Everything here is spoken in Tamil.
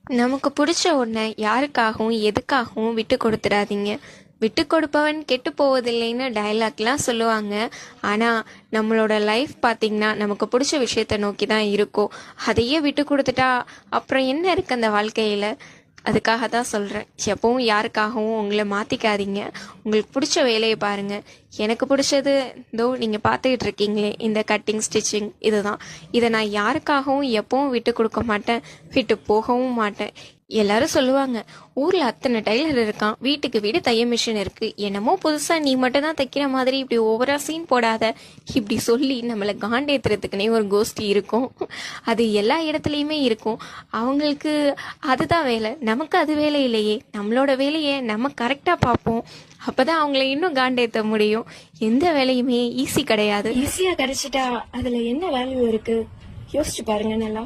நமக்கு பிடிச்ச ஒன்றை யாருக்காகவும் எதுக்காகவும் விட்டு கொடுத்துடாதீங்க. விட்டு கொடுப்பவன் கெட்டு போவதில்லைன்னு டயலாக்லாம் சொல்லுவாங்க. ஆனால் நம்மளோட லைஃப் பார்த்திங்கன்னா நமக்கு பிடிச்ச விஷயத்த நோக்கி தான் இருக்கும். அதையே விட்டு கொடுத்துட்டா அப்புறம் என்ன இருக்குது அந்த வாழ்க்கையில்? அதுக்காக தான் சொல்கிறேன், எப்பவும் யாருக்காகவும் உங்களை மாற்றிக்காதீங்க. உங்களுக்கு பிடிச்ச வேலையை பாருங்கள். எனக்கு பிடிச்சது இதோ நீங்கள் பார்த்துக்கிட்டு இருக்கீங்களே, இந்த கட்டிங் ஸ்டிச்சிங். இதை நான் யாருக்காகவும் எப்பவும் விட்டு கொடுக்க மாட்டேன், விட்டு போகவும் மாட்டேன். எல்லாரும் சொல்லுவாங்க, ஊரில் அத்தனை டைலர் இருக்கான், வீட்டுக்கு வீடு தையல் மிஷின் இருக்குது, என்னமோ புதுசாக நீ மட்டும் தான் தைக்கிற மாதிரி இப்படி ஓவரா சீன் போடாத, இப்படி சொல்லி நம்மளை காண்டேத்துறதுக்குனே ஒரு கோஷ்டி இருக்கும். அது எல்லா இடத்துலையுமே இருக்கும். அவங்களுக்கு அதுதான் வேலை, நமக்கு அது வேலை இல்லையே. நம்மளோட வேலையை நம்ம கரெக்டாக பார்ப்போம். அப்பதான் அவங்கள இன்னும் காண்டேத்த முடியும். எந்த வேலையுமே ஈஸி கிடையாது. ஈஸியா கிடைச்சிட்டா அதுல என்ன வேல்யூ இருக்கு? யோசிச்சு பாருங்க நல்லா.